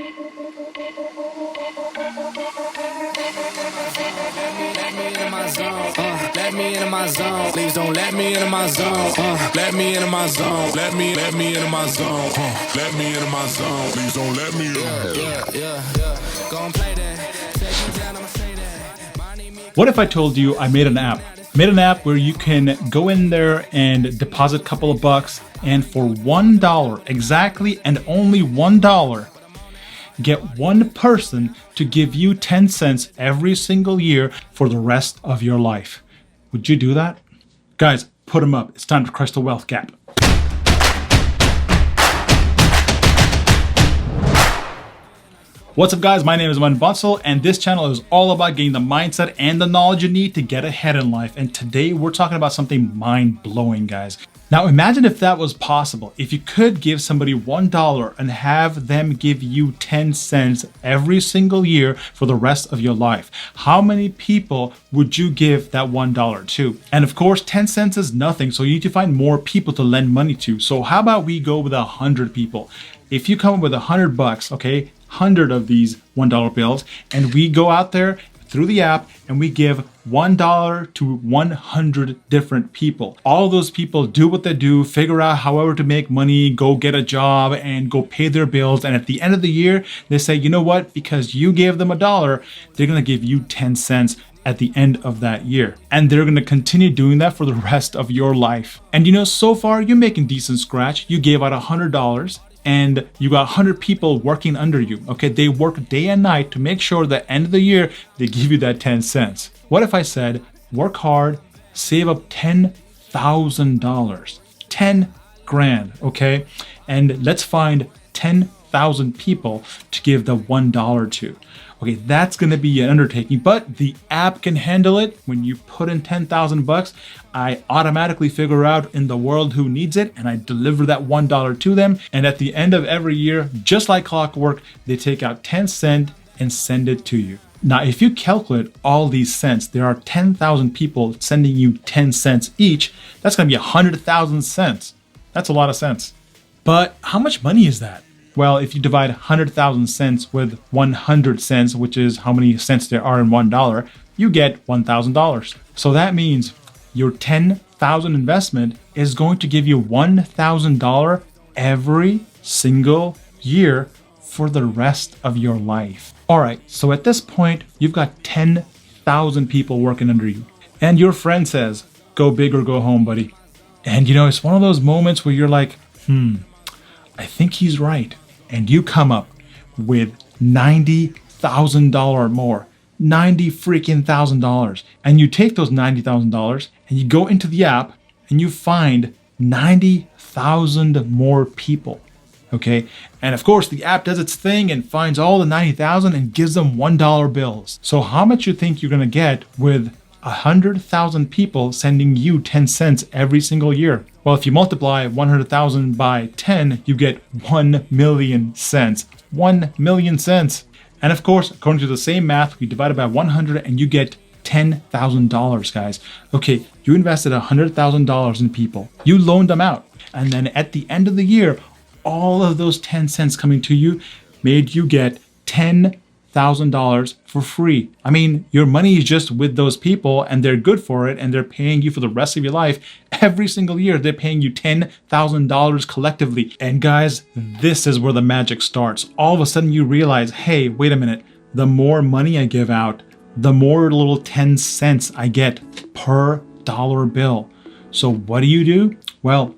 Let me into my zone. Please don't let me into my zone. Let me into my zone. Let me into my zone. Let me into my zone. Please don't let me in. Yeah. Go and play that. Take me down, I'ma say that. What if I told you I made an app? Made an app where you can go in there and deposit a couple of bucks, and for $1, exactly and only $1, get one person to give you 10 cents every single year for the rest of your life. Would you do that? Guys, put them up. It's time to crush the wealth gap. What's up, guys? My name is Man Bunsel, and this channel is all about getting the mindset and the knowledge you need to get ahead in life. And today we're talking about something mind-blowing, guys. Now imagine if that was possible. If you could give somebody $1 and have them give you 10 cents every single year for the rest of your life. How many people would you give that $1 to? And of course, 10 cents is nothing, so you need to find more people to lend money to. So how about we go with 100 people? If you come up with $100, okay, 100 of these $1 bills, and we go out there through the app and we give $1 to 100 different people. All of those people do what they do, figure out however to make money, go get a job and go pay their bills. And at the end of the year, they say, you know what? Because you gave them $1, they're going to give you 10 cents at the end of that year. And they're going to continue doing that for the rest of your life. And you know, so far you're making decent scratch. You gave out $100. And you got 100 people working under you. Okay, they work day and night to make sure that end of the year they give you that 10 cents. What if I said, work hard, save up $10,000, 10 grand, okay? And let's find 10,000 people to give the $1 to. Okay, that's gonna be an undertaking, but the app can handle it. When you put in 10,000 bucks, I automatically figure out in the world who needs it, and I deliver that $1 to them. And at the end of every year, just like clockwork, they take out 10 cents and send it to you. Now, if you calculate all these cents, there are 10,000 people sending you 10 cents each. That's gonna be 100,000 cents. That's a lot of cents. But how much money is that? Well, if you divide 100,000 cents with 100 cents, which is how many cents there are in $1, you get $1,000. So that means your 10,000 investment is going to give you $1,000 every single year for the rest of your life. All right, so at this point, you've got 10,000 people working under you. And your friend says, go big or go home, buddy. And you know, it's one of those moments where you're like, I think he's right. And you come up with $90,000 more, $90,000, and you take those $90,000 and you go into the app and you find 90,000 more people. Okay, and of course the app does its thing and finds all the 90,000 and gives them $1 bills. So how much you think you're gonna get with 100,000 people sending you 10 cents every single year? Well, if you multiply 100,000 by 10, you get 1 million cents. 1 million cents. And of course, according to the same math, we divide it by 100 and you get $10,000, guys. Okay, you invested $100,000 in people. You loaned them out. And then at the end of the year, all of those 10 cents coming to you made you get $10,000 for free. I mean, your money is just with those people and they're good for it and they're paying you for the rest of your life. Every single year, they're paying you $10,000 collectively. And guys, this is where the magic starts. All of a sudden you realize, hey, wait a minute. The more money I give out, the more little 10 cents I get per dollar bill. So what do? Well,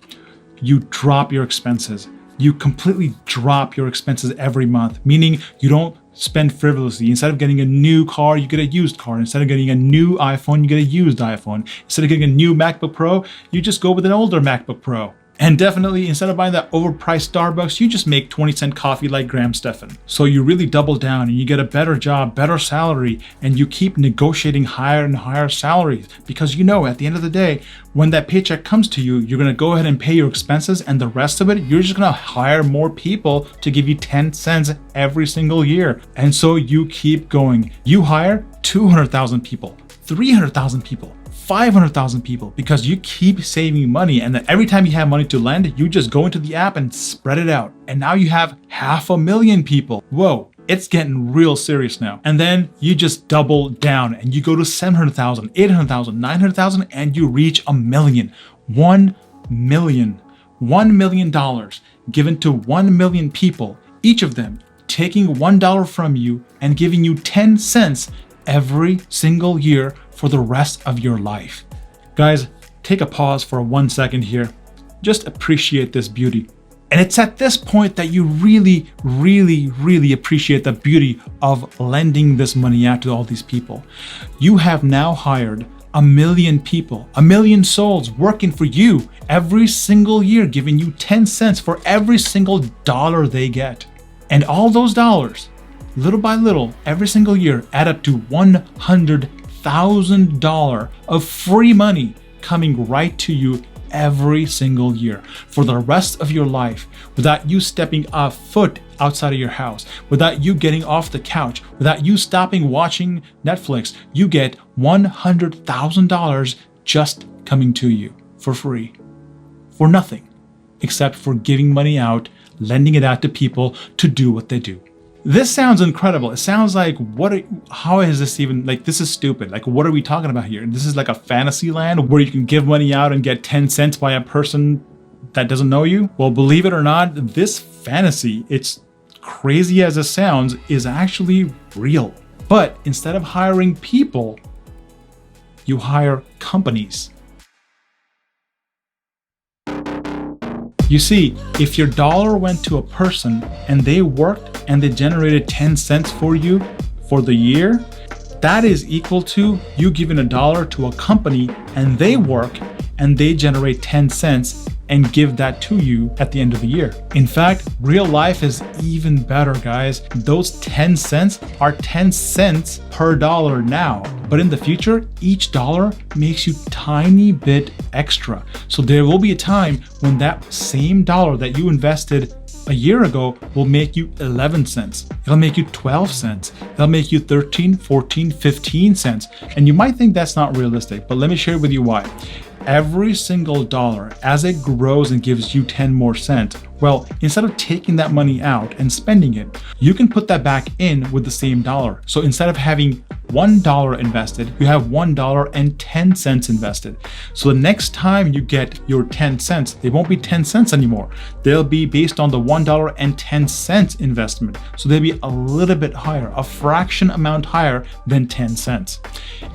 you drop your expenses. You completely drop your expenses every month, meaning you don't spend frivolously. Instead of getting a new car, you get a used car. Instead of getting a new iPhone, you get a used iPhone. Instead of getting a new MacBook Pro, you just go with an older MacBook Pro. And definitely, instead of buying that overpriced Starbucks, you just make 20-cent coffee like Graham Stephan. So you really double down and you get a better job, better salary, and you keep negotiating higher and higher salaries. Because you know, at the end of the day, when that paycheck comes to you, you're gonna go ahead and pay your expenses, and the rest of it, you're just gonna hire more people to give you 10 cents every single year. And so you keep going. You hire 200,000 people, 300,000 people, 500,000 people because you keep saving money. And then every time you have money to lend, you just go into the app and spread it out. And now you have 500,000 people. Whoa, it's getting real serious now. And then you just double down and you go to 700,000, 800,000, 900,000, and you reach 1 million. 1 million. $1 million given to 1 million people, each of them taking $1 from you and giving you 10 cents every single year for the rest of your life. Guys, take a pause for 1 second here. Just appreciate this beauty. And it's at this point that you really, really, really appreciate the beauty of lending this money out to all these people. You have now hired 1 million people, 1 million souls working for you every single year, giving you 10 cents for every single dollar they get. And all those dollars, little by little, every single year, add up to $100,000 of free money coming right to you every single year for the rest of your life, without you stepping a foot outside of your house, without you getting off the couch, without you stopping watching Netflix. You get $100,000 just coming to you for free, for nothing, except for giving money out, lending it out to people to do what they do. This sounds incredible. It sounds like, how is this even, like, this is stupid. Like, what are we talking about here? This is like a fantasy land where you can give money out and get 10 cents by a person that doesn't know you? Well, believe it or not, this fantasy, it's crazy as it sounds, is actually real. But instead of hiring people, you hire companies. You see, if your dollar went to a person and they worked and they generated 10 cents for you for the year, that is equal to you giving $1 to a company and they work and they generate 10 cents and give that to you at the end of the year. In fact, real life is even better, guys. Those 10 cents are 10 cents per dollar now, but in the future, each dollar makes you tiny bit extra. So there will be a time when that same dollar that you invested a year ago will make you 11 cents. It'll make you 12 cents. It'll make you 13, 14, 15 cents. And you might think that's not realistic, but let me share with you why. Every single dollar, as it grows and gives you 10 more cents, well, instead of taking that money out and spending it, you can put that back in with the same dollar. So instead of having $1 invested, you have $1.10 invested. So the next time you get your 10 cents, they won't be 10 cents anymore. They'll be based on the $1.10 investment. So they'll be a little bit higher, a fraction amount higher than 10 cents.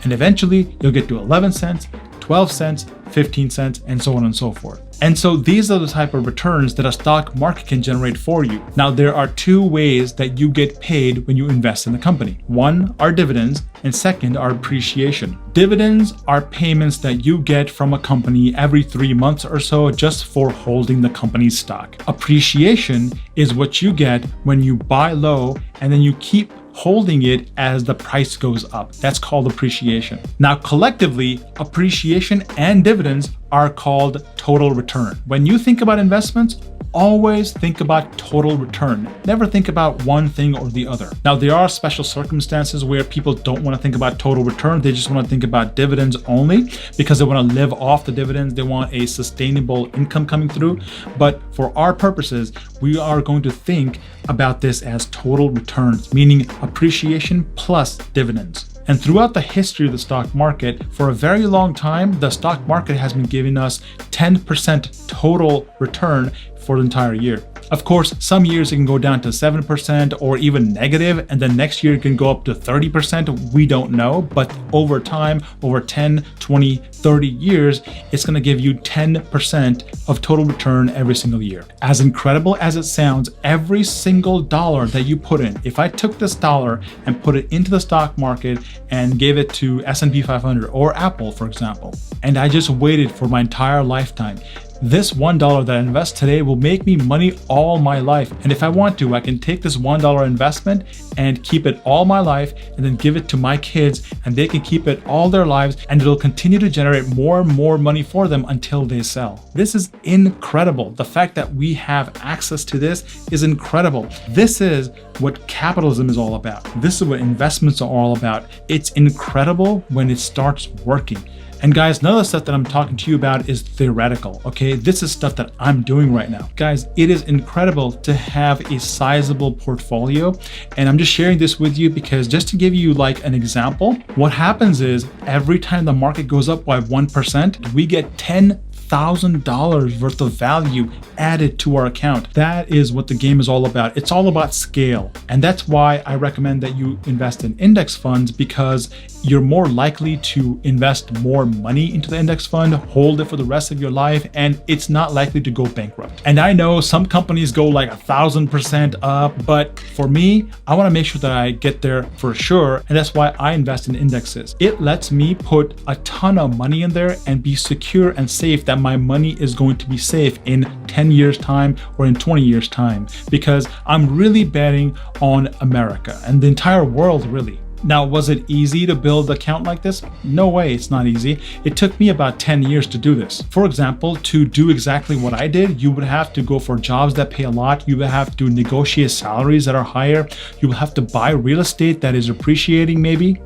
And eventually you'll get to 11 cents, 12 cents, 15 cents, and so on and so forth. And so these are the type of returns that a stock market can generate for you. Now, there are two ways that you get paid when you invest in a company. One are dividends, and second are appreciation. Dividends are payments that you get from a company every 3 months or so just for holding the company's stock. Appreciation is what you get when you buy low and then you keep holding it as the price goes up. That's called appreciation. Now, collectively, appreciation and dividends are called total return. When you think about investments, always think about total return. Never think about one thing or the other. Now, there are special circumstances where people don't want to think about total return. They just want to think about dividends only because they want to live off the dividends. They want a sustainable income coming through. But for our purposes, we are going to think about this as total returns, meaning appreciation plus dividends. And throughout the history of the stock market, for a very long time, the stock market has been giving us 10% total return for the entire year. Of course, some years it can go down to 7% or even negative, and then next year it can go up to 30%. We don't know, but over time, over 10, 20, 30 years, it's gonna give you 10% of total return every single year. As incredible as it sounds, every single dollar that you put in, if I took this dollar and put it into the stock market and gave it to S&P 500 or Apple, for example, and I just waited for my entire lifetime, this $1 that I invest today will make me money all my life. And if I want to, I can take this $1 investment and keep it all my life and then give it to my kids and they can keep it all their lives and it'll continue to generate more and more money for them until they sell. This is incredible. The fact that we have access to this is incredible. This is what capitalism is all about. This is what investments are all about. It's incredible when it starts working. And guys, none of the stuff that I'm talking to you about is theoretical, okay? This is stuff that I'm doing right now. Guys, it is incredible to have a sizable portfolio. And I'm just sharing this with you because just to give you like an example, what happens is every time the market goes up by 1%, we get $10,000 worth of value added to our account. That is what the game is all about. It's all about scale. And that's why I recommend that you invest in index funds, because you're more likely to invest more money into the index fund, hold it for the rest of your life, and it's not likely to go bankrupt. And I know some companies go like 1,000% up, but for me, I want to make sure that I get there for sure. And that's why I invest in indexes. It lets me put a ton of money in there and be secure and safe that my money is going to be safe in 10 years time or in 20 years time, because I'm really betting on America and the entire world really. Now, was it easy to build an account like this? No way, it's not easy. It took me about 10 years to do this. For example, to do exactly what I did, you would have to go for jobs that pay a lot. You would have to negotiate salaries that are higher. You will have to buy real estate that is appreciating maybe.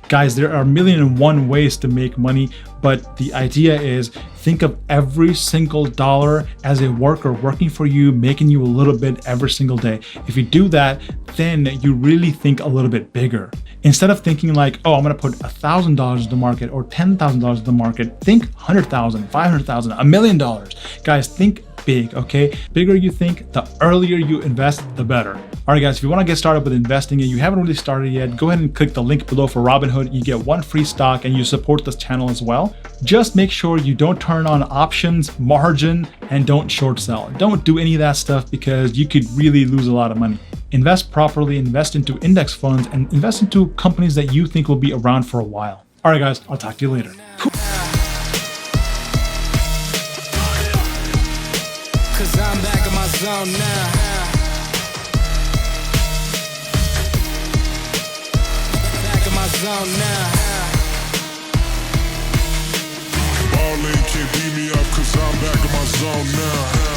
Guys, there are 1,000,001 ways to make money, but the idea is think of every single dollar as a worker working for you, making you a little bit every single day. If you do that, then you really think a little bit bigger. Instead of thinking like, oh, I'm gonna put $1,000 in the market or $10,000 in the market, think 100,000, 500,000, $1 million. Guys, think big, okay? Bigger you think, the earlier you invest, the better. All right, guys, if you want to get started with investing and you haven't really started yet, go ahead and click the link below for Robinhood. You get 1 free stock and you support this channel as well. Just make sure you don't turn on options, margin, and don't short sell. Don't do any of that stuff because you could really lose a lot of money. Invest properly, invest into index funds, and invest into companies that you think will be around for a while. All right, guys, I'll talk to you later. Cause I'm back in my zone now. Back in my zone now. Ball ain't can't beat me up cause I'm back in my zone now.